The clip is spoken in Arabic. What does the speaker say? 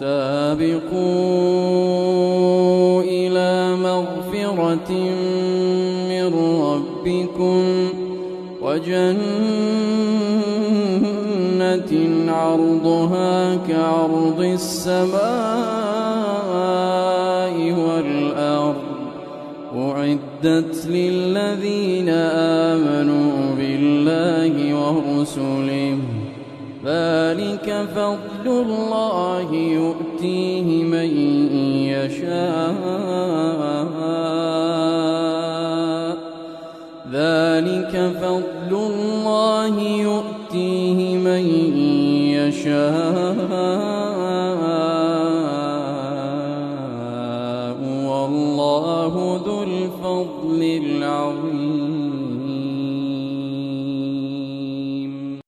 سابقوا إلى مغفرة من ربكم وجنة عرضها كعرض السماء والأرض أعدت للذين آمنوا بالله ورسله ذلك فضل الله يؤتيه من يشاء ذلك فضل الله يؤتيه من يشاء